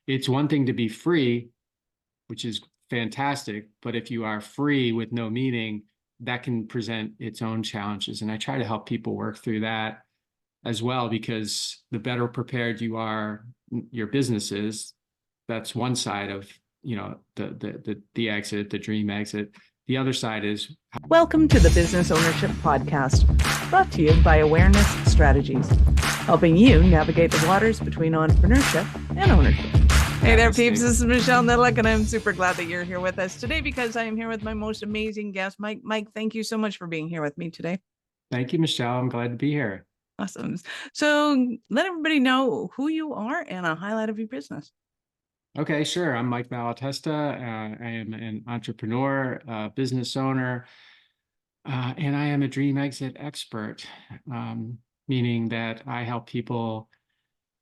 it's one thing to be free, which is fantastic, but if you are free with no meaning, that can present its own challenges. And I try to help people work through that as well, because the better prepared you are, your business is. That's one side of, the exit, the dream exit. The other side is... Welcome to the Business Ownership Podcast, brought to you by Awareness Strategies, helping you navigate the waters between entrepreneurship and ownership. Hey there, peeps. This is Michelle Nidlick, and I'm super glad that you're here with us today because I am here with my most amazing guest, Mike. Mike, thank you so much for being here with me today. Thank you, Michelle. I'm glad to be here. Awesome. So let everybody know who you are and a highlight of your business. Okay, sure. I'm Mike Malatesta. I am an entrepreneur, business owner, and I am a dream exit expert, meaning that I help people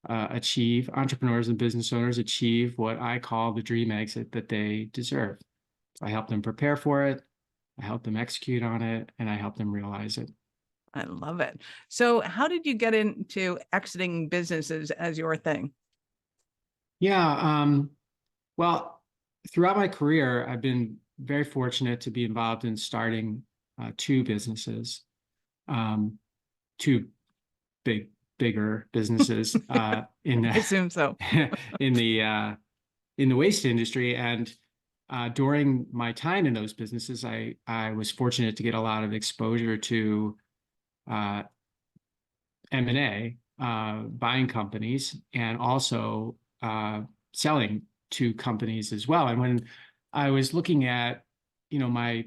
entrepreneurs and business owners achieve what I call the dream exit that they deserve. I help them prepare for it, I help them execute on it, and I help them realize it. I love it. So how did you get into exiting businesses as your thing? Yeah, well, throughout my career, I've been very fortunate to be involved in starting two businesses, two bigger businesses in the, I assume so. in the waste industry. And during my time in those businesses, I was fortunate to get a lot of exposure to M&A, buying companies, and also selling to companies as well. And when I was looking at, my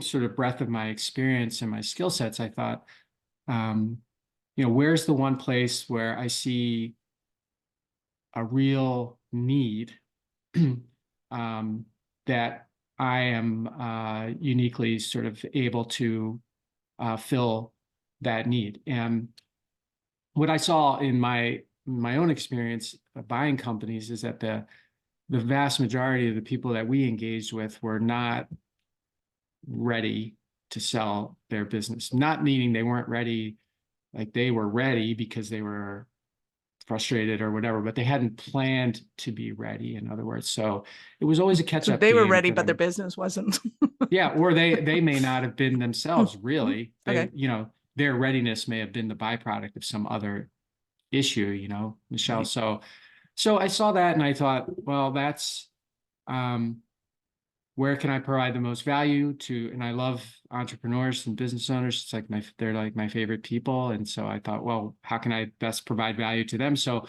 sort of breadth of my experience and my skill sets, I thought, where's the one place where I see a real need that I am uniquely sort of able to fill that need. And what I saw in my own experience buying companies is that the vast majority of the people that we engaged with were not ready to sell their business. Not meaning they weren't ready, like they were ready because they were frustrated or whatever, but they hadn't planned to be ready, in other words. So it was always a catch-up. They were ready, but their business wasn't. Yeah, or they may not have been themselves, really. Okay. Their readiness may have been the byproduct of some other issue, Michelle. Right. So I saw that and I thought, well, that's where can I provide the most value to? And I love entrepreneurs and business owners. It's like they're like my favorite people. And so I thought, well, how can I best provide value to them? So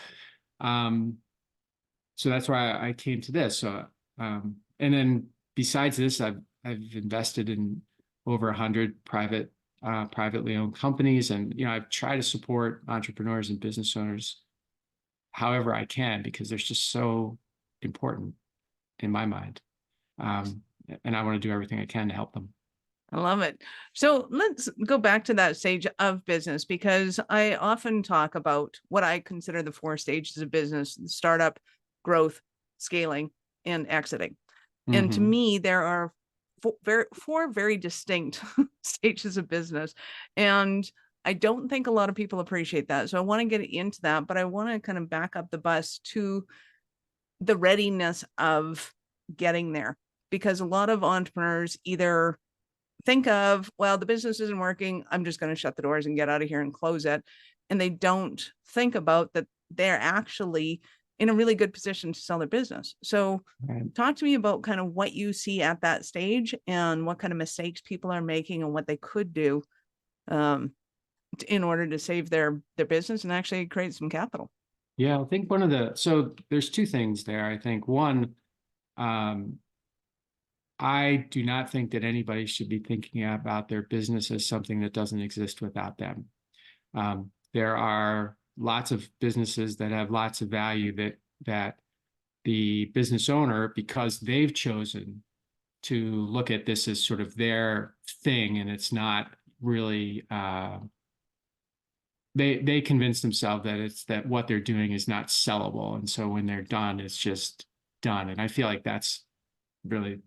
that's why I came to this. So and then besides this, I've invested in over 100 privately owned companies, and I've tried to support entrepreneurs and business owners however I can, because they're just so important in my mind. And I want to do everything I can to help them. I love it. So let's go back to that stage of business, because I often talk about what I consider the 4 stages of business: startup, growth, scaling, and exiting. Mm-hmm. And to me, there are four very distinct stages of business. And I don't think a lot of people appreciate that. So I want to get into that, but I want to kind of back up the bus to the readiness of getting there, because a lot of entrepreneurs either think of, well, the business isn't working, I'm just going to shut the doors and get out of here and close it. And they don't think about that they're actually in a really good position to sell their business. So talk to me about kind of what you see at that stage and what kind of mistakes people are making and what they could do in order to save their business and actually create some capital. Yeah, I think so there's 2 things there. I think one, I do not think that anybody should be thinking about their business as something that doesn't exist without them. There are lots of businesses that have lots of value that the business owner, because they've chosen to look at this as sort of their thing, and it's not really, they convince themselves that what they're doing is not sellable. And so when they're done, it's just done. And I feel like that's really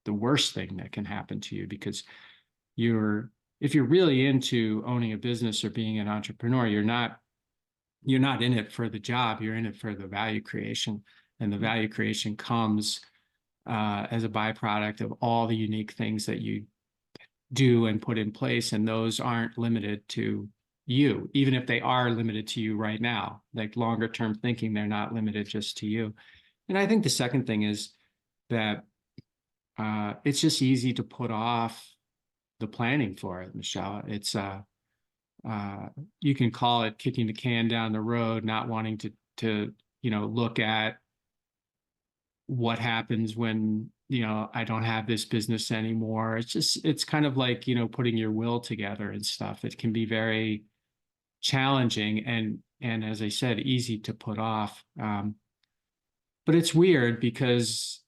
the worst thing that can happen to you, because if you're really into owning a business or being an entrepreneur, you're not in it for the job, you're in it for the value creation. and the value creation comes as a byproduct of all the unique things that you do and put in place, and those aren't limited to you, even if they are limited to you right now. Like longer term thinking, they're not limited just to you. And I think the second thing is that it's just easy to put off the planning for it, Michelle. It's you can call it kicking the can down the road, not wanting to look at what happens when I don't have this business anymore. It's kind of like putting your will together and stuff. It can be very challenging and as I said, easy to put off. But it's weird because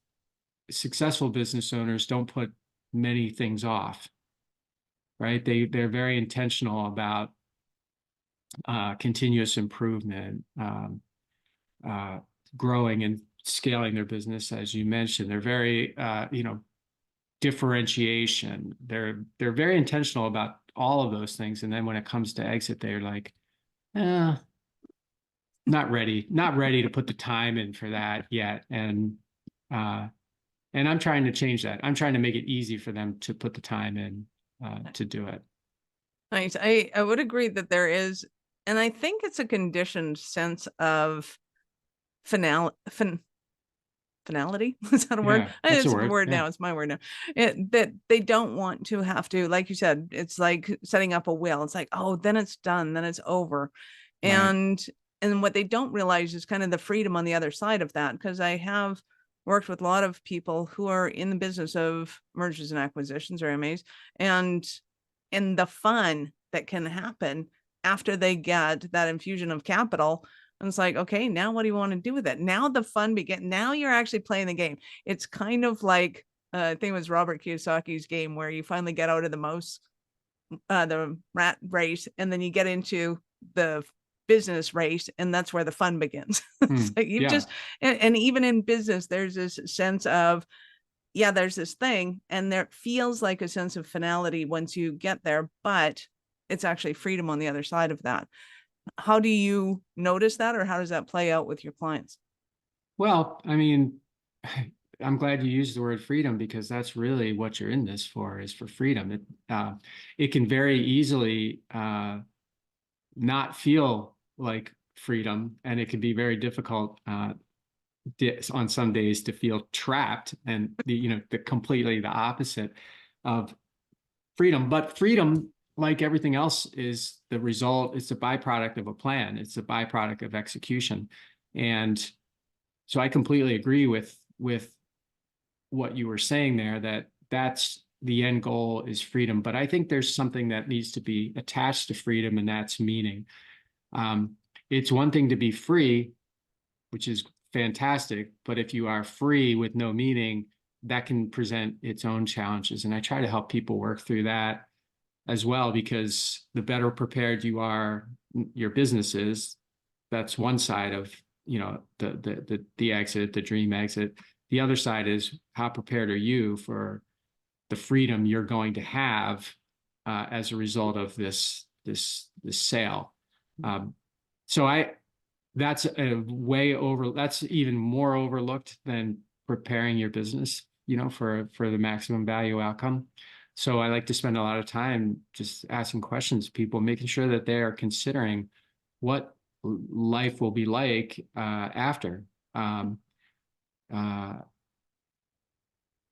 successful business owners don't put many things off, right? They're very intentional about continuous improvement, growing and scaling their business, as you mentioned. They're very, differentiation. They're very intentional about all of those things. And then when it comes to exit, they're like, not ready to put the time in for that yet. And I'm trying to change that. I'm trying to make it easy for them to put the time in to do it. Nice. I would agree that there is, and I think it's a conditioned sense of finality. Is that a word? Yeah, that's a It's a word. word Yeah. now. It's my word now. That they don't want to have to, like you said, it's like setting up a will. It's like, oh, then it's done, then it's over. Right. And what they don't realize is kind of the freedom on the other side of that. Because I have worked with a lot of people who are in the business of mergers and acquisitions or MAs, and the fun that can happen after they get that infusion of capital. And it's like, okay, now what do you want to do with it? Now the fun begins. Now you're actually playing the game. It's kind of like, I think it was Robert Kiyosaki's game where you finally get out of the rat race, and then you get into the business race, and that's where the fun begins. It's like you've Yeah. and even in business, there's this sense of, yeah, there's this thing, and there feels like a sense of finality once you get there, but it's actually freedom on the other side of that. How do you notice that, or how does that play out with your clients? Well, I mean, I'm glad you used the word freedom because that's really what you're in this for, is for freedom. It can very easily not feel like freedom, and it can be very difficult on some days to feel trapped, and the completely the opposite of freedom. But freedom, like everything else, is the result. It's a byproduct of a plan. It's a byproduct of execution. And so I completely agree with what you were saying there, that that's the end goal is freedom. But I think there's something that needs to be attached to freedom, and that's meaning. It's one thing to be free, which is fantastic, but if you are free with no meaning, that can present its own challenges. And I try to help people work through that as well, because the better prepared you are, your business is. That's one side of the exit, the dream exit. The other side is, how prepared are you for the freedom you're going to have as a result of this sale. So that's that's even more overlooked than preparing your business, for the maximum value outcome. So I like to spend a lot of time just asking questions to people, making sure that they are considering what life will be like after.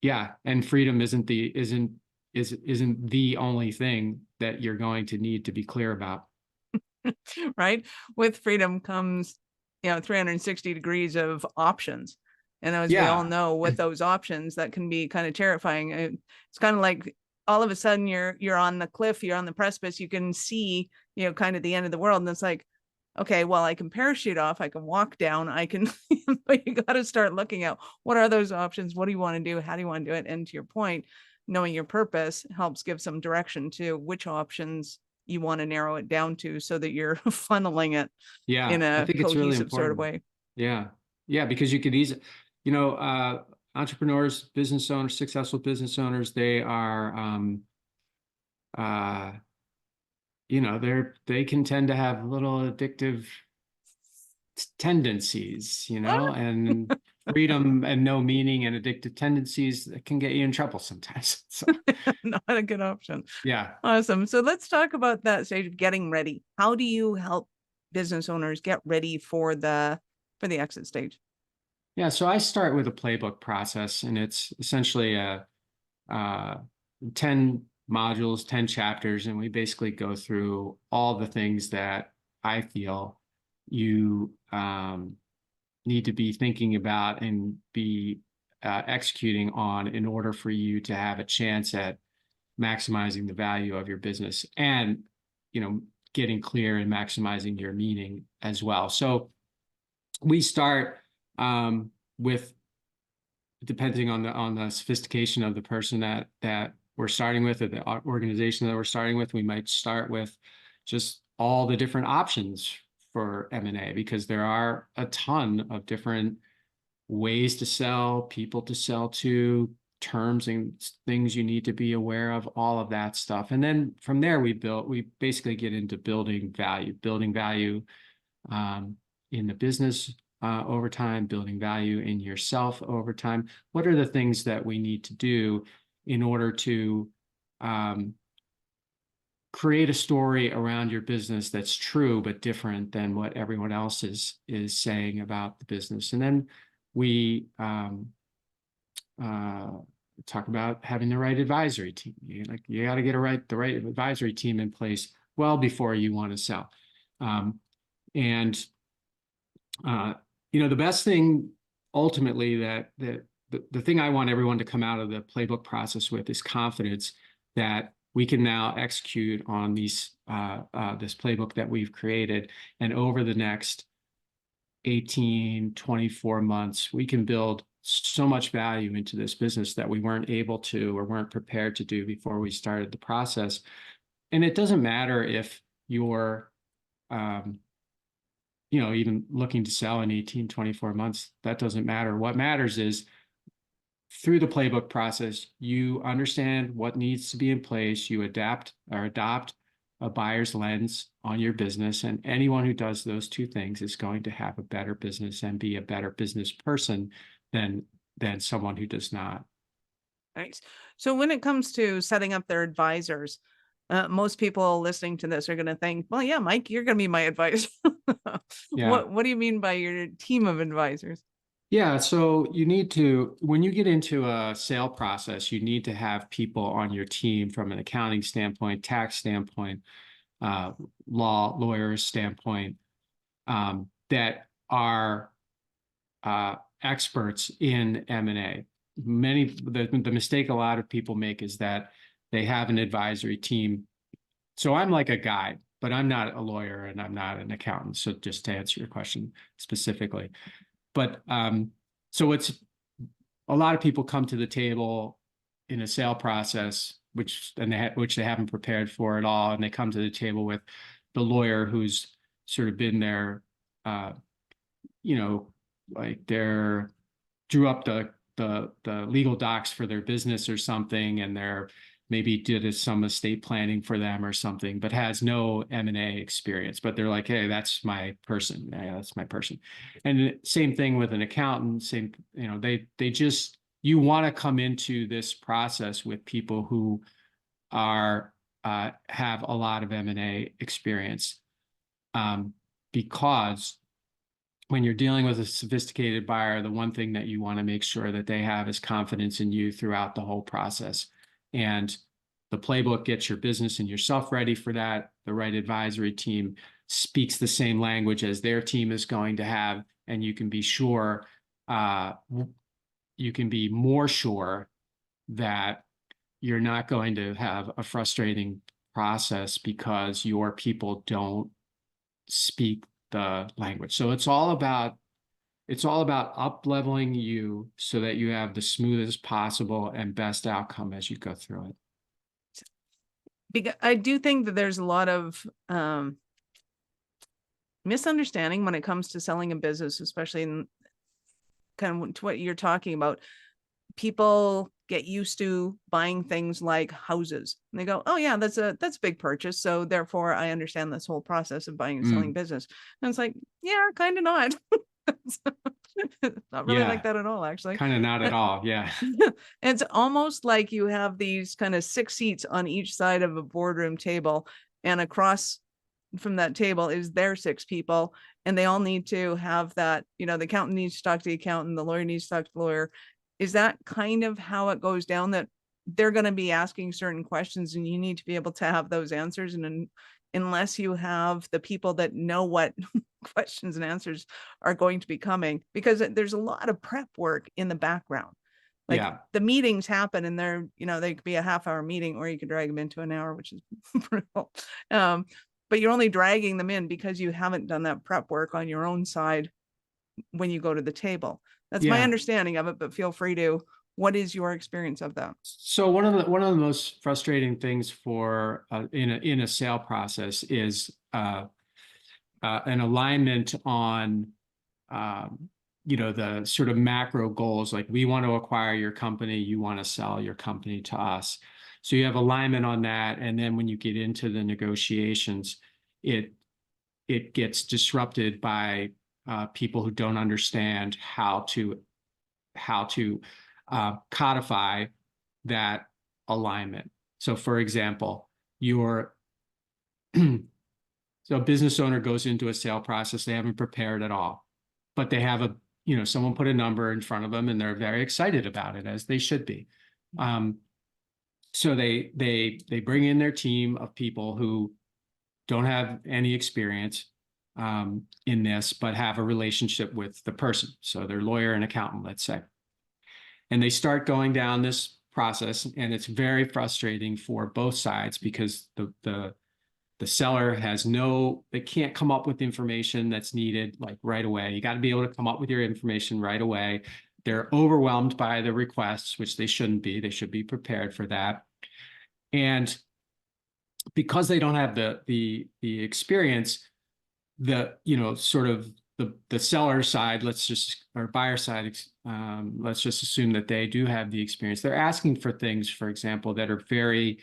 Yeah, and freedom isn't the only thing that you're going to need to be clear about. Right? With freedom comes, 360 degrees of options. And as we all Yeah, know, with those options, that can be kind of terrifying. It's kind of like all of a sudden you're on the cliff, you're on the precipice, you can see, kind of the end of the world. And it's like, okay, well, I can parachute off, I can walk down, I can, but you got to start looking at what are those options? What do you want to do? How do you want to do it? And to your point, knowing your purpose helps give some direction to which options you want to narrow it down to, so that you're funneling it yeah, in I a think it's really cohesive sort of important. way. Yeah, yeah, because you could easily, entrepreneurs, business owners, successful business owners, they are, uh, they can tend to have little addictive tendencies, and freedom and no meaning and addictive tendencies that can get you in trouble sometimes. So, Not a good option. yeah. Awesome. So let's talk about that stage of getting ready. How do you help business owners get ready for the exit stage? Yeah. So I start with a playbook process, and it's essentially uh, 10 modules, 10 chapters, and we basically go through all the things that I feel you need to be thinking about and be executing on in order for you to have a chance at maximizing the value of your business and, getting clear and maximizing your meaning as well. So we start with, depending on the sophistication of the person that we're starting with, or the organization that we're starting with, we might start with just all the different options for M&A, because there are a ton of different ways to sell, people to sell to, terms and things you need to be aware of, all of that stuff. And then from there, we basically get into building value in the business over time, building value in yourself over time. What are the things that we need to do in order to create a story around your business that's true but different than what everyone else is saying about the business? And then we talk about having the right advisory team. You got to get the right advisory team in place well before you want to sell. And the best thing ultimately that the thing I want everyone to come out of the playbook process with is confidence that we can now execute on this playbook that we've created. And over the next 18, 24 months, we can build so much value into this business that we weren't able to or weren't prepared to do before we started the process. And it doesn't matter if you're even looking to sell in 18, 24 months. That doesn't matter. What matters is through the playbook process, you understand what needs to be in place, you adapt or adopt a buyer's lens on your business. And anyone who does those two things is going to have a better business and be a better business person than someone who does not. Nice. So when it comes to setting up their advisors, most people listening to this are going to think, well, yeah, Mike, you're going to be my advisor. Yeah. What do you mean by your team of advisors? Yeah, so you need to, when you get into a sale process, you need to have people on your team from an accounting standpoint, tax standpoint, lawyers standpoint, that are experts in M&A. The mistake a lot of people make is that they have an advisory team. So I'm like a guide, but I'm not a lawyer and I'm not an accountant. So just to answer your question specifically. But so it's a lot of people come to the table in a sale process, which they haven't prepared for at all, and they come to the table with the lawyer who's sort of been there, like they're drew up the legal docs for their business or something, and they're maybe did some estate planning for them or something, but has no M&A experience. But they're like, hey, that's my person. Yeah, that's my person. And same thing with an accountant. You want to come into this process with people who are have a lot of M&A experience, because when you're dealing with a sophisticated buyer, the one thing that you want to make sure that they have is confidence in you throughout the whole process. And the playbook gets your business and yourself ready for that. The right advisory team speaks the same language as their team is going to have, and you can be sure, you can be more sure that you're not going to have a frustrating process because your people don't speak the language. So it's all about up leveling you so that you have the smoothest possible and best outcome as you go through it. Because I do think that there's a lot of misunderstanding when it comes to selling a business, especially in kind of what you're talking about. People get used to buying things like houses, and they go, oh yeah, that's a big purchase, so therefore I understand this whole process of buying and selling business. And it's like, yeah, kind of not. Not really like Yeah, that at all, actually. kind of not at all. Yeah. It's almost like you have these kind of 6 seats on each side of a boardroom table, and across from that table is their 6 people, and they all need to have that, the accountant needs to talk to the accountant, the lawyer needs to talk to the lawyer. Is that kind of how it goes down, that they're going to be asking certain questions and you need to be able to have those answers? And unless you have the people that know what questions and answers are going to be coming, because there's a lot of prep work in the background. Like Yeah. the meetings happen and they could be a half-hour meeting, or you could drag them into an hour, which is brutal. But you're only dragging them in because you haven't done that prep work on your own side when you go to the table. That's my Yeah. understanding of it, but feel free to, what is your experience of that? So one of the most frustrating things for in a sale process is an alignment on the sort of macro goals. Like, we want to acquire your company, you want to sell your company to us. So you have alignment on that, and then when you get into the negotiations, it gets disrupted by people who don't understand how to codify that alignment. So, for example, your so a business owner goes into a sale process, they haven't prepared at all, but they have someone put a number in front of them and they're very excited about it, as they should be. So they bring in their team of people who don't have any experience in this, but have a relationship with the person. So their lawyer and accountant, let's say. And they start going down this process, and it's very frustrating for both sides, because the seller they can't come up with information that's needed like right away. You got to be able to come up with your information right away. They're overwhelmed by the requests, which they shouldn't be. They should be prepared for that. And because they don't have the experience, sort of the seller side, or buyer side, let's just assume that they do have the experience. They're asking for things, for example, that are very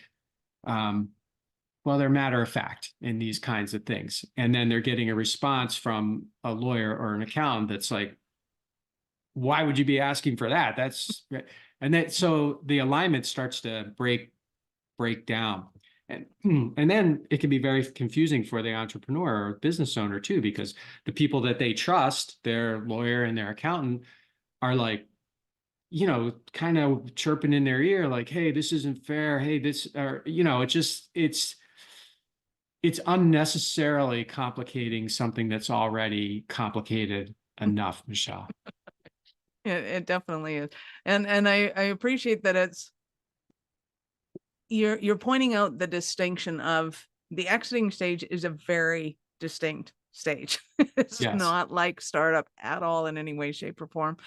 they're matter of fact in these kinds of things. And then they're getting a response from a lawyer or an accountant that's like, why would you be asking for that? And then so the alignment starts to break down. And then it can be very confusing for the entrepreneur or business owner too, because the people that they trust, their lawyer and their accountant, are like, kind of chirping in their ear, like, hey, this isn't fair. Hey, it's unnecessarily complicating something that's already complicated enough, Michelle. It definitely is. And I appreciate that you're pointing out the distinction of the exiting stage is a very distinct stage. It's Yes. not like startup at all in any way, shape, or form.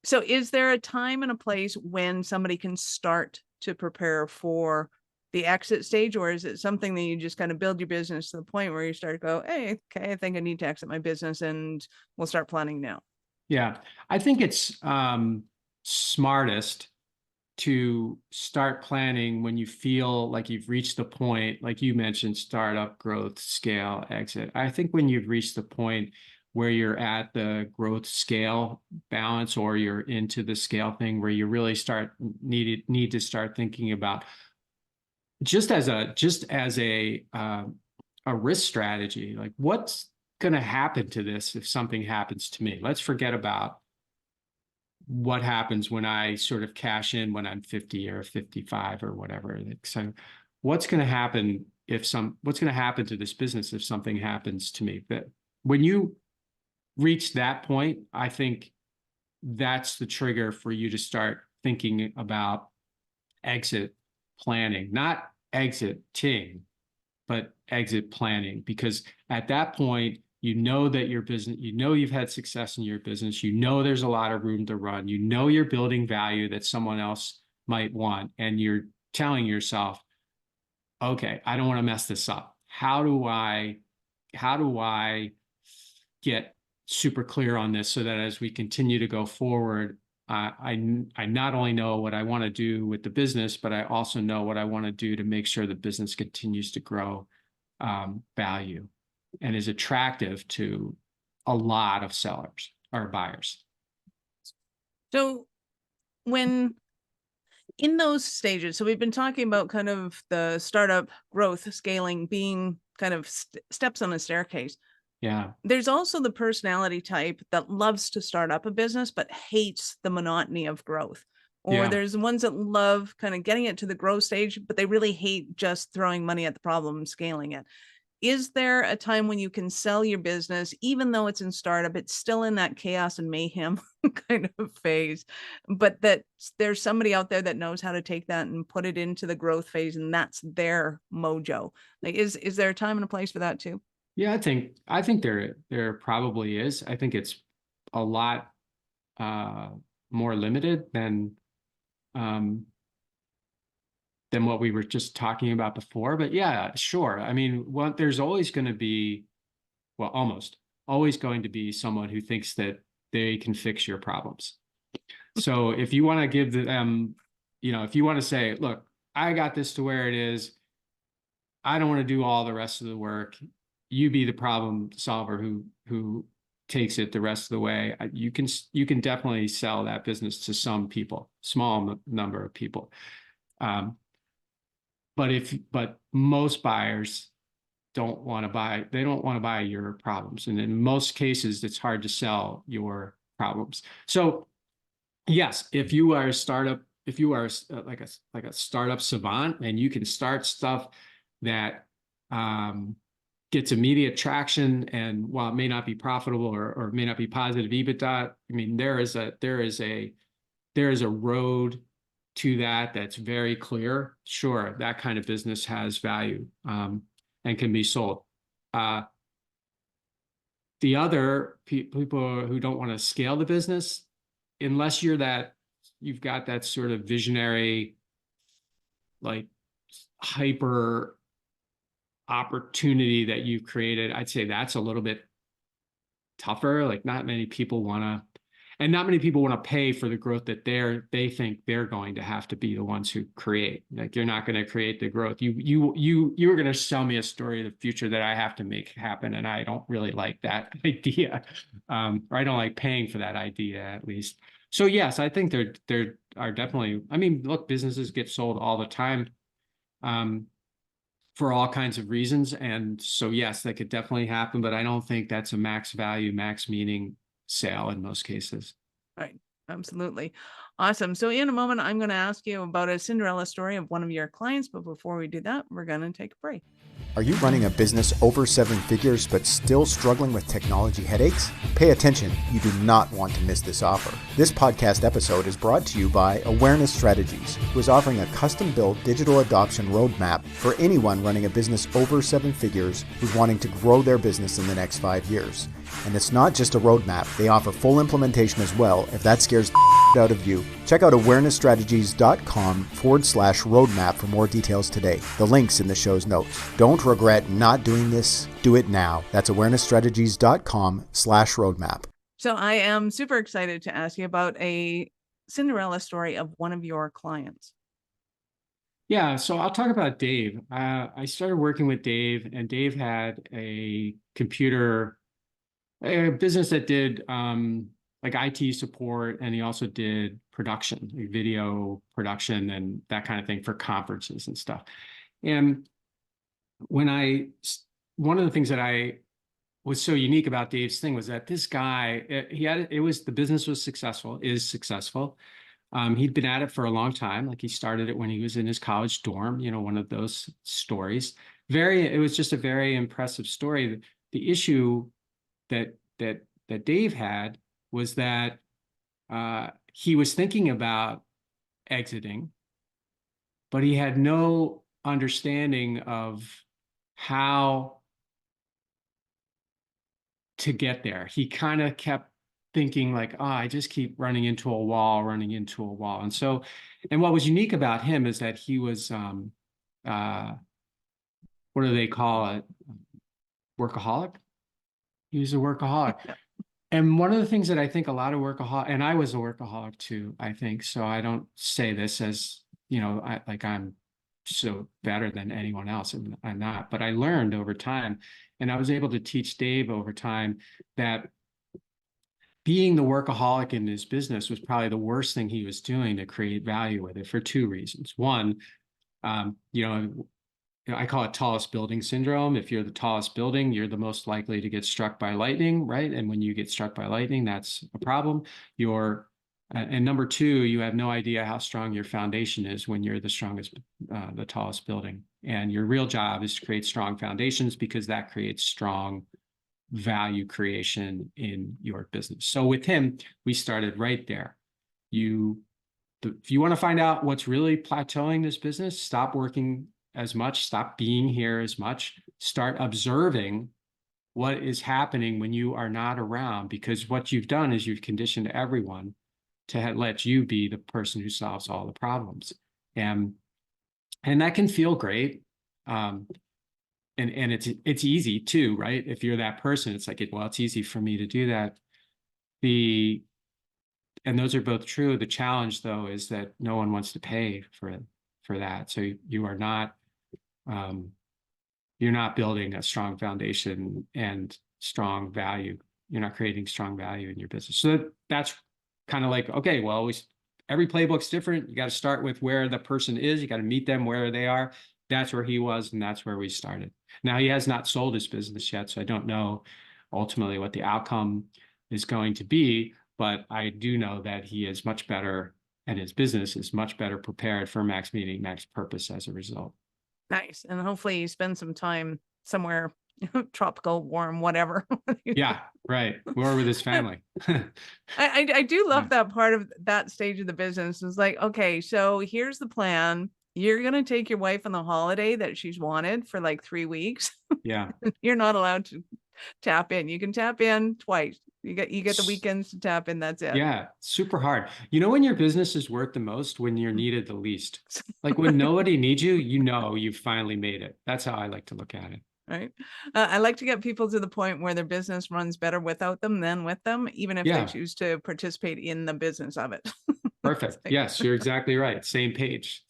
So is there a time and a place when somebody can start to prepare for the exit stage, or is it something that you just kind of build your business to the point where you start to go, hey, okay, I think I need to exit my business and we'll start planning now? Yeah. I think it's smartest to start planning when you feel like you've reached the point, like you mentioned, startup, growth, scale, exit. I think when you've reached the point where you're at the growth scale balance, or you're into the scale thing, where you really need to start thinking about, just as a risk strategy, like, what's going to happen to this if something happens to me? Let's forget about what happens when I sort of cash in when I'm 50 or 55 or whatever. So what's going to happen to this business if something happens to me? But when you reach that point, I think that's the trigger for you to start thinking about exit planning, not exiting, but exit planning. Because at that point, that your business, you've had success in your business, there's a lot of room to run, you're building value that someone else might want, and you're telling yourself, okay, I don't want to mess this up. How do I get super clear on this, so that as we continue to go forward, I not only know what I want to do with the business, but I also know what I want to do to make sure the business continues to grow value and is attractive to a lot of sellers. are buyers. So when in those stages, so we've been talking about kind of the startup growth scaling being kind of steps on a staircase. Yeah. There's also the personality type that loves to start up a business, but hates the monotony of growth. Or Yeah. there's the ones that love kind of getting it to the growth stage, but they really hate just throwing money at the problem and scaling it. Is there a time when you can sell your business, even though it's in startup, it's still in that chaos and mayhem kind of phase, but that there's somebody out there that knows how to take that and put it into the growth phase, and that's their mojo? Like, is there a time and a place for that too? Yeah, I think there probably is. I think it's a lot more limited um than what we were just talking about before. But yeah, sure. I mean, there's always going to be, well, almost always going to be someone who thinks that they can fix your problems. So if you want to give them, if you want to say, look, I got this to where it is, I don't want to do all the rest of the work. You be the problem solver who takes it the rest of the way. You can definitely sell that business to some people, small number of people. But most buyers don't want to buy. They don't want to buy your problems, and in most cases, it's hard to sell your problems. So yes, if you are a startup, if you are like a startup savant, and you can start stuff that gets immediate traction, and while it may not be profitable or may not be positive EBITDA, I mean there is a road to that that's very clear. Sure, that kind of business has value and can be sold. The other people who don't want to scale the business, unless you've got that sort of visionary, like hyper opportunity that you've created, I'd say that's a little bit tougher. Like not many people want to, and not many people want to pay for the growth that they think they're going to have to be the ones who create. Like you're not going to create the growth. You were going to sell me a story of the future that I have to make happen, and I don't really like that idea, or I don't like paying for that idea at least. So yes, I think there are definitely. I mean, look, businesses get sold all the time, for all kinds of reasons, and so yes, that could definitely happen. But I don't think that's a max value, max meaning sale in most cases. Right. Absolutely. Awesome. So in a moment, I'm going to ask you about a Cinderella story of one of your clients. But before we do that, we're going to take a break. Are you running a business over 7 figures but still struggling with technology headaches? Pay attention. You do not want to miss this offer. This podcast episode is brought to you by Awareness Strategies, who is offering a custom-built digital adoption roadmap for anyone running a business over 7 figures who's wanting to grow their business in the next 5 years. And it's not just a roadmap. They offer full implementation as well if that scares the out of you. Check out awarenessstrategies.com/roadmap for more details today. The link's in the show's notes. Don't regret not doing this. Do it now. That's awarenessstrategies.com/roadmap. So I am super excited to ask you about a Cinderella story of one of your clients. Yeah, so I'll talk about Dave. I started working with Dave, and Dave had a business that did like IT support, and he also did production, like video production and that kind of thing for conferences and stuff. And one of the things that I was so unique about Dave's thing was that this guy, the business was successful, is successful. He'd been at it for a long time. Like he started it when he was in his college dorm, one of those stories. It was just a very impressive story. The issue that Dave had was that he was thinking about exiting, but he had no understanding of how to get there. He kind of kept thinking like, oh, I just keep running into a wall. And what was unique about him is that he was, what do they call it? Workaholic. He was a workaholic. And one of the things that I think a lot of and I was a workaholic too, I think. So I don't say this as, I'm so better than anyone else. I'm not, but I learned over time, and I was able to teach Dave over time that being the workaholic in his business was probably the worst thing he was doing to create value with it for two reasons. One, I call it tallest building syndrome. If you're the tallest building, you're the most likely to get struck by lightning, right? And when you get struck by lightning, that's a problem. And number two, you have no idea how strong your foundation is when you're the strongest, the tallest building. And your real job is to create strong foundations, because that creates strong value creation in your business. So with him, we started right there. If you want to find out what's really plateauing this business, stop working as much, stop being here as much, start observing what is happening when you are not around, because what you've done is you've conditioned everyone to let you be the person who solves all the problems. And that can feel great. And it's easy too, right? If you're that person, it's like, well, it's easy for me to do that. And those are both true. The challenge, though, is that no one wants to pay for that. So you are not, you're not building a strong foundation and strong value. You're not creating strong value in your business. So that's kind of like, okay, well, every playbook's different. You got to start with where the person is. You got to meet them where they are. That's where he was, and that's where we started. Now, he has not sold his business yet, so I don't know ultimately what the outcome is going to be, but I do know that he is much better, and his business is much better prepared for max meaning, max purpose as a result. Nice. And hopefully you spend some time somewhere tropical, warm, whatever. Yeah, right. Or with his family. I do love that part of that stage of the business. It's like, okay, so here's the plan. You're going to take your wife on the holiday that she's wanted for like 3 weeks. Yeah. You're not allowed to tap in. You can tap in twice. You get the weekends to tap in. That's it. Yeah, super hard. You know when your business is worth the most? When you're needed the least. Like when nobody needs you, you've finally made it. That's how I like to look at it. Right. I like to get people to the point where their business runs better without them than with them, even if they choose to participate in the business of it. Perfect. Yes, you're exactly right. Same page.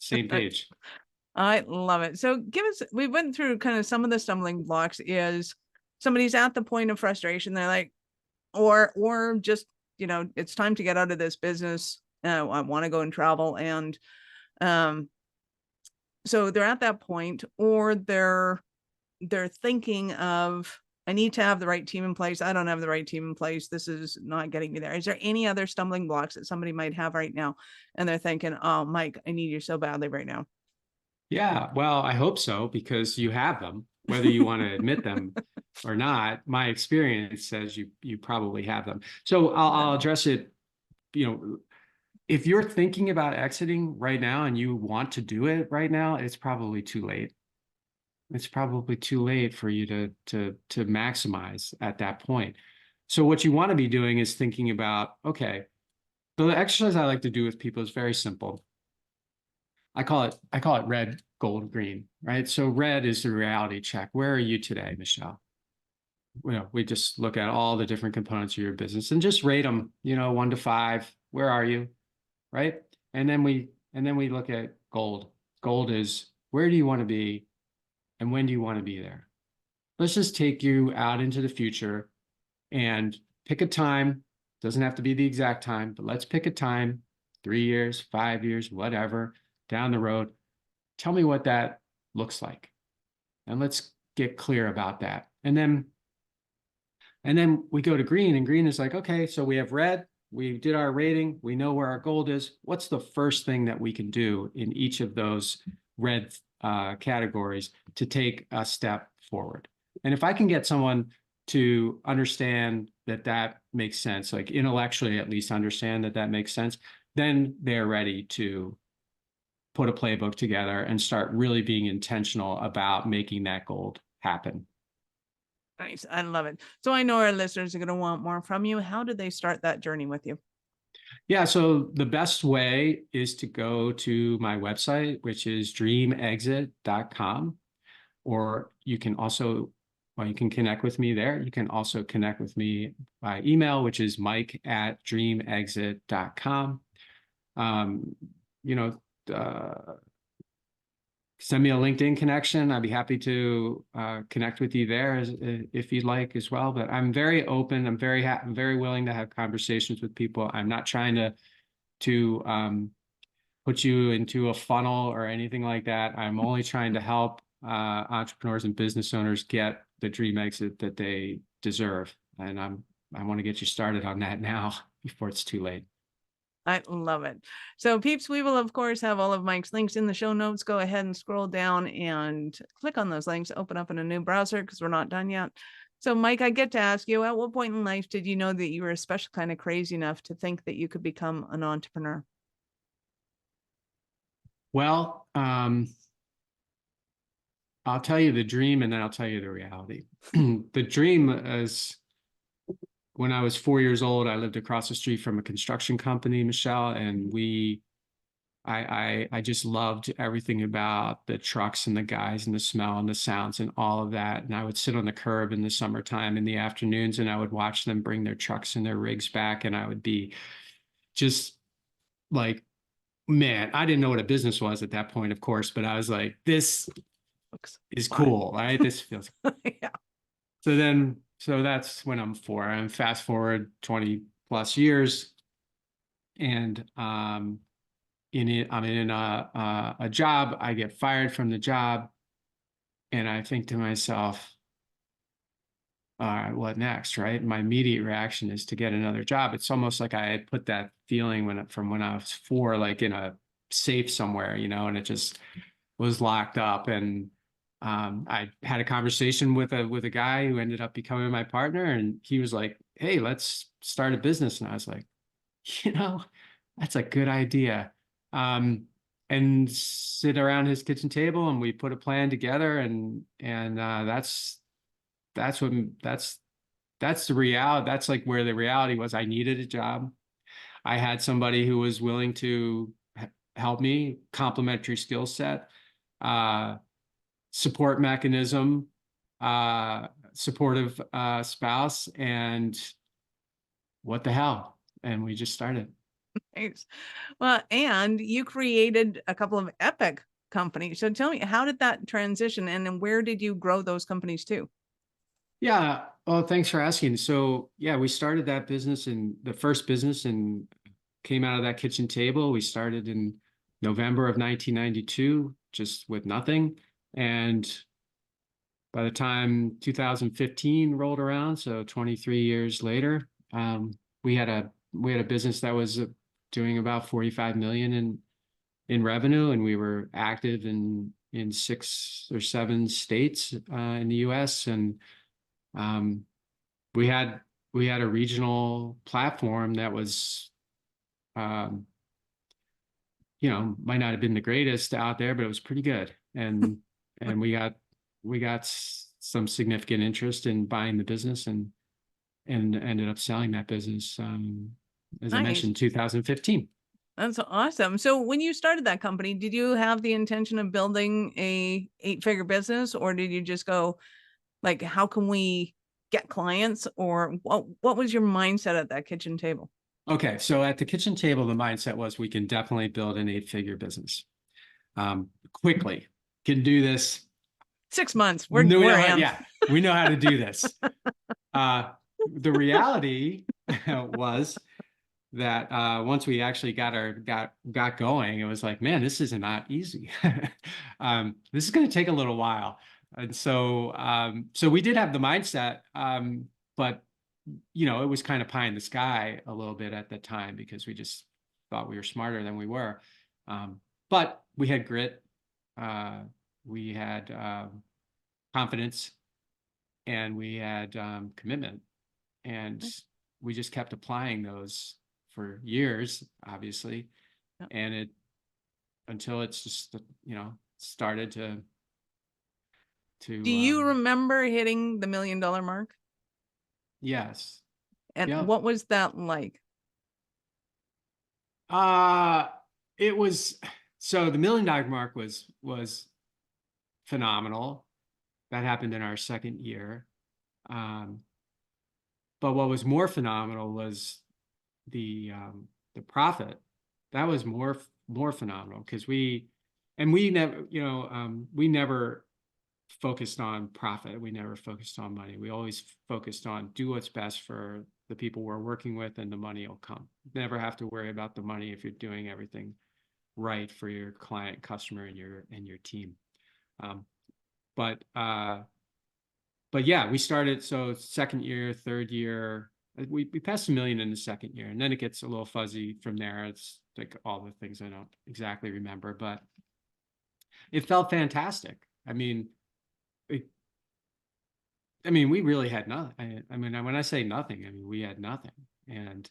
I love it. So we went through kind of some of the stumbling blocks. Is somebody's at the point of frustration. They're like, or just, it's time to get out of this business. I want to go and travel. And so they're at that point, or they're thinking of, I need to have the right team in place. I don't have the right team in place. This is not getting me there. Is there any other stumbling blocks that somebody might have right now? And they're thinking, oh, Mike, I need you so badly right now. Yeah, well, I hope so, because you have them, whether you want to admit them or not. My experience says you probably have them. So I'll address it. If you're thinking about exiting right now and you want to do it right now, it's probably too late. It's probably too late for you to maximize at that point. So what you want to be doing is thinking about, okay, the exercise I like to do with people is very simple. I call it red, gold, green, right? So red is the reality check. Where are you today, Michelle? We just look at all the different components of your business and just rate them, 1 to 5. Where are you, right? And then we look at gold. Gold is, where do you want to be? And when do you want to be there? Let's just take you out into the future and pick a time. Doesn't have to be the exact time, but let's pick a time, 3 years, 5 years, whatever, down the road. Tell me what that looks like. And let's get clear about that. And then we go to green, and green is like, okay, so we have red, we did our rating, we know where our gold is. What's the first thing that we can do in each of those red categories to take a step forward? And if I can get someone to understand that makes sense, like intellectually at least understand that makes sense, then they're ready to put a playbook together and start really being intentional about making that gold happen. Nice. I love it. So I know our listeners are going to want more from you. How did they start that journey with you? Yeah, so the best way is to go to my website, which is dreamexit.com, or you can connect with me there. You can also connect with me by email, which is mike@dreamexit.com. send me a LinkedIn connection. I'd be happy to connect with you there if you'd like as well. But I'm very open. I'm very willing to have conversations with people. I'm not trying to put you into a funnel or anything like that. I'm only trying to help entrepreneurs and business owners get the dream exit that they deserve. And I want to get you started on that now before it's too late. I love it. So peeps, we will of course have all of Mike's links in the show notes. Go ahead and scroll down and click on those links, open up in a new browser because we're not done yet. So Mike, I get to ask you, at what point in life did you know that you were a special kind of crazy enough to think that you could become an entrepreneur? Well, I'll tell you the dream and then I'll tell you the reality. The dream is when I was 4 years old, I lived across the street from a construction company, Michelle, and I just loved everything about the trucks and the guys and the smell and the sounds and all of that. And I would sit on the curb in the summertime in the afternoons and I would watch them bring their trucks and their rigs back. And I would be just like, man, I didn't know what a business was at that point, of course, but I was like, this Looks is fun. cool, right? This feels. Yeah. So that's when I'm 4. I'm fast forward 20 plus years, and I'm in a job. I get fired from the job, and I think to myself, all right, what next, right? My immediate reaction is to get another job. It's almost like I had put that feeling from when I was 4, like in a safe somewhere, and it just was locked up. And I had a conversation with a guy who ended up becoming my partner, and he was like, "Hey, let's start a business." And I was like, that's a good idea. And sit around his kitchen table, and we put a plan together, and that's the reality. That's like where the reality was. I needed a job. I had somebody who was willing to help me, complementary skill set, support mechanism, supportive spouse, and what the hell? And we just started. Thanks. Well, and you created a couple of epic companies. So tell me, how did that transition and then where did you grow those companies to? Yeah. Well, thanks for asking. So yeah, we started that business the first business and came out of that kitchen table. We started in November of 1992, just with nothing. And by the time 2015 rolled around, so 23 years later, we had a business that was doing about 45 million in revenue, and we were active in 6 or 7 states in the U.S. And we had a regional platform that was, might not have been the greatest out there, but it was pretty good. And we got some significant interest in buying the business and ended up selling that business, as I mentioned, 2015. That's awesome. So when you started that company, did you have the intention of building a 8-figure business, or did you just go like, how can we get clients, or what was your mindset at that kitchen table? Okay. So at the kitchen table, the mindset was we can definitely build an 8-figure business. Quickly can do this. 6 months. We know how to do this. The reality was that once we actually got going, it was like, man, this is not easy. This is going to take a little while. And so we did have the mindset, but it was kind of pie in the sky a little bit at the time because we just thought we were smarter than we were. But we had grit, we had confidence, and we had commitment, and we just kept applying those for years, obviously, and until it's just started to. Do you remember hitting the $1 million mark? Yes. And what was that like? It was, so the $1 million mark was phenomenal. That happened in our second year. But what was more phenomenal was the profit. That was more phenomenal because and we never, we never focused on profit. We never focused on money. We always focused on do what's best for the people we're working with, and the money will come. Never have to worry about the money if you're doing everything right for your client, customer, and your team. Um, but yeah, we started. So second year, third year, we passed 1 million in the second year, and then it gets a little fuzzy from there. It's like all the things I don't exactly remember, but it felt fantastic. I mean, we really had nothing. I mean, when I say nothing, I mean, we had nothing. And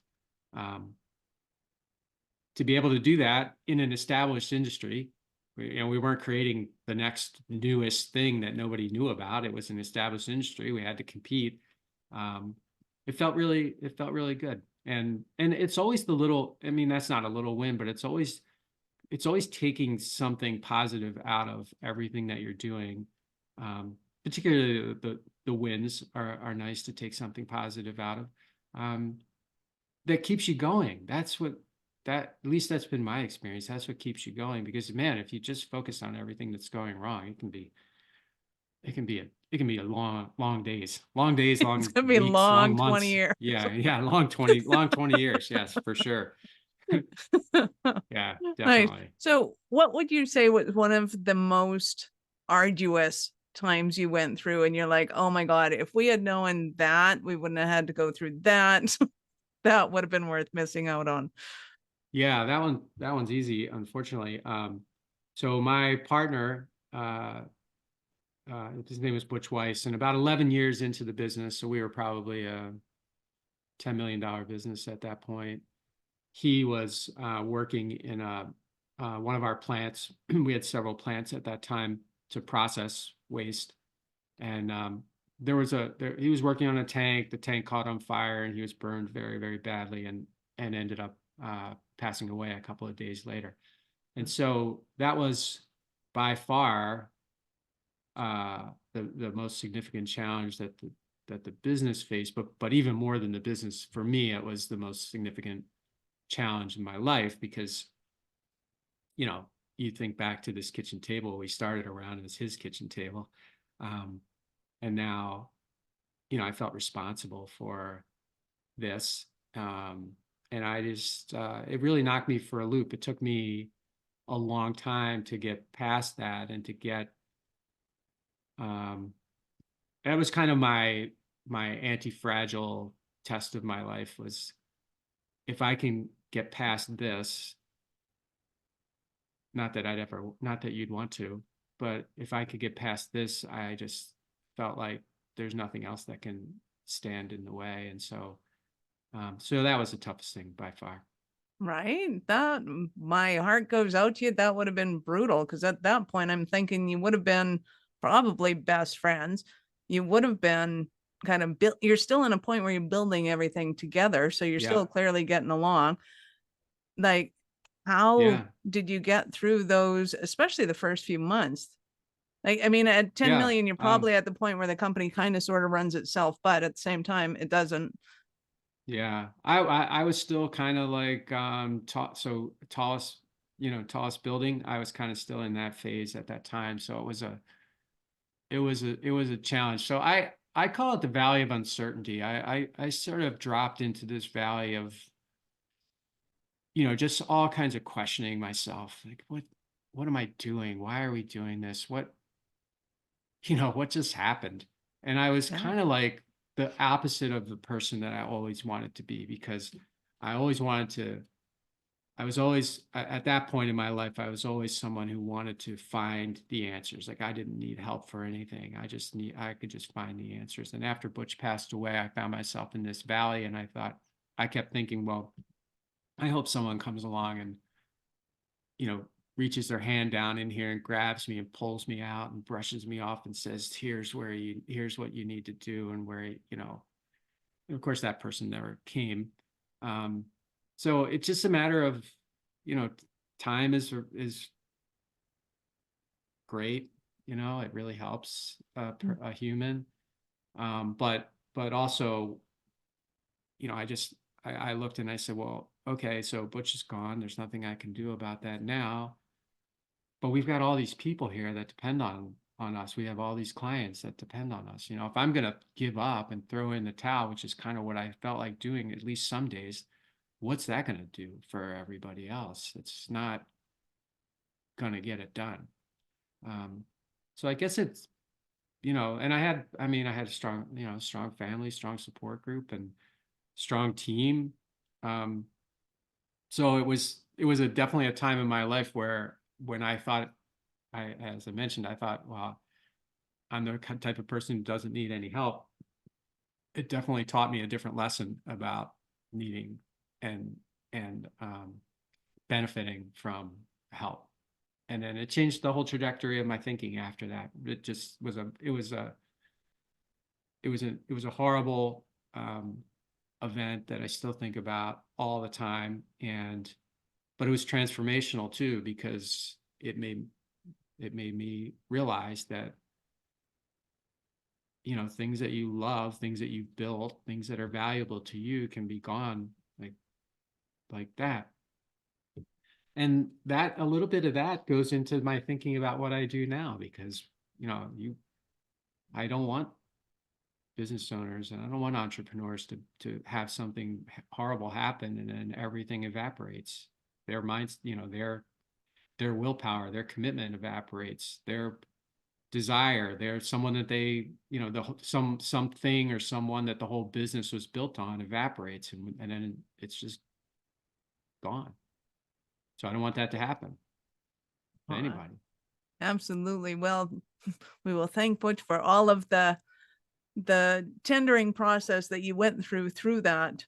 to be able to do that in an established industry, we weren't creating the next newest thing that nobody knew about. It was an established industry. We had to compete. It felt really good. And it's always the little, I mean, that's not a little win, but it's always taking something positive out of everything that you're doing. Particularly the wins are nice to take something positive out of, that keeps you going. At least that's been my experience. That's what keeps you going, because man, if you just focus on everything that's going wrong, it can be a long days, long It's gonna be weeks, long long 20 months. years. Yeah. Long 20 years. Yes, for sure. Yeah, Nice. definitely. So what would you say was one of the most arduous times you went through and you're like, oh my God, if we had known that, we wouldn't have had to go through that. That would have been worth missing out on. Yeah, that one's easy, unfortunately. So my partner, his name was Butch Weiss, and about 11 years into the business, so we were probably a $10 million business at that point. He was working in one of our plants. We had several plants at that time to process waste, and he was working on a tank. The tank caught on fire, and he was burned very, very badly, and ended up passing away a couple of days later. And so that was by far the most significant challenge that the business faced. But even more than the business, for me, it was the most significant challenge in my life, because you think back to this kitchen table we started around as his kitchen table, and now I felt responsible for this, and I just it really knocked me for a loop. It took me a long time to get past that, and to get that was kind of my anti-fragile test of my life, was if I can get past this, not that you'd want to, but if I could get past this, I just felt like there's nothing else that can stand in the way. And so that was the toughest thing by far. Right. That my heart goes out to you. That would have been brutal, because at that point I'm thinking you would have been probably best friends. You would have been kind of built. You're still in a point where you're building everything together. So you're still clearly getting along. Like, how did you get through those, especially the first few months? Like, I mean, at 10 million, you're probably at the point where the company kind of sort of runs itself, but at the same time, it doesn't. Yeah, I was still kind of like tallest building. I was kind of still in that phase at that time, so it was a challenge. So I call it the valley of uncertainty. I sort of dropped into this valley of just all kinds of questioning myself, like what am I doing? Why are we doing this? What just happened? And I was kind of like the opposite of the person that I always wanted to be, because I was always, at that point in my life, I was always someone who wanted to find the answers. Like, I didn't need help for anything. I could just find the answers. And after Butch passed away, I found myself in this valley, and I kept thinking, well, I hope someone comes along and, reaches their hand down in here and grabs me and pulls me out and brushes me off and says, here's what you need to do. And where, of course that person never came. So it's just a matter of, time is great. It really helps a human. But also, I looked and I said, well, okay, so Butch is gone. There's nothing I can do about that now. but we've got all these people here that depend on us. We have all these clients that depend on us. If I'm going to give up and throw in the towel, which is kind of what I felt like doing at least some days, what's that going to do for everybody else? It's not going to get it done. So I guess it's, and I had a strong, strong family, strong support group, and strong team. So it was definitely a time in my life where, when I thought, as I mentioned, I thought, well, I'm the type of person who doesn't need any help. It definitely taught me a different lesson about needing and benefiting from help. And then it changed the whole trajectory of my thinking after that. It just was it was a horrible event that I still think about all the time. But it was transformational too, because it made me realize that, things that you love, things that you've built, things that are valuable to you can be gone like that. And that, a little bit of that goes into my thinking about what I do now, because, I don't want business owners, and I don't want entrepreneurs to have something horrible happen and then everything evaporates. Their minds, their willpower, their commitment evaporates. Their desire, they're someone that they, something or someone that the whole business was built on evaporates, and then it's just gone. So I don't want that to happen to anybody. Absolutely. Well, we will thank Butch for all of the tendering process that you went through that,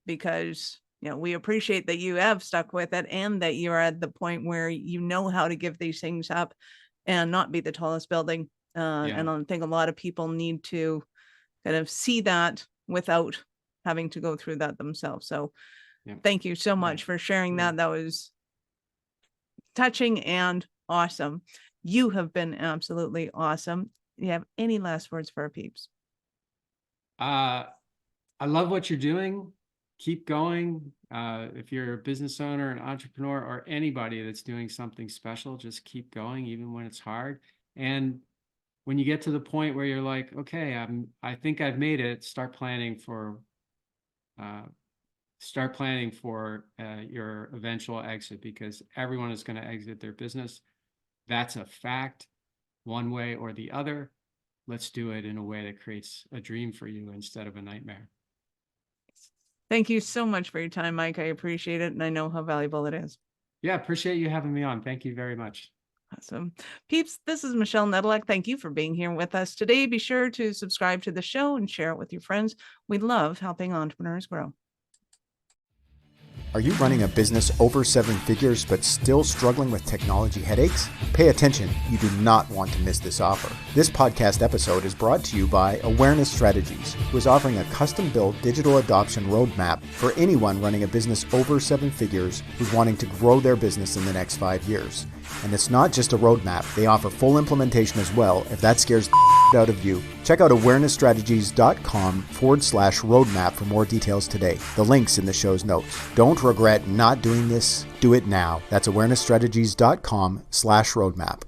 because we appreciate that you have stuck with it, and that you're at the point where you know how to give these things up and not be the tallest building. And I think a lot of people need to kind of see that without having to go through that themselves. So thank you so much for sharing that. That was touching and awesome. You have been absolutely awesome. Do you have any last words for our peeps? I love what you're doing. Keep going. If you're a business owner, an entrepreneur, or anybody that's doing something special, just keep going, even when it's hard. And when you get to the point where you're like, okay, I think I've made it, start planning for your eventual exit, because everyone is going to exit their business. That's a fact, one way or the other. Let's do it in a way that creates a dream for you instead of a nightmare. Thank you so much for your time, Mike. I appreciate it, and I know how valuable it is. Yeah, appreciate you having me on. Thank you very much. Awesome. Peeps, this is Michelle Nedelec. Thank you for being here with us today. Be sure to subscribe to the show and share it with your friends. We love helping entrepreneurs grow. Are you running a business over 7 figures but still struggling with technology headaches? Pay attention, you do not want to miss this offer. This podcast episode is brought to you by Awareness Strategies, who is offering a custom-built digital adoption roadmap for anyone running a business over 7 figures who's wanting to grow their business in the next 5 years. And it's not just a roadmap, they offer full implementation as well if that scares the out of you. Check out awarenessstrategies.com/roadmap for more details today. The link's in the show's notes. Don't regret not doing this. Do it now. That's awarenessstrategies.com/roadmap.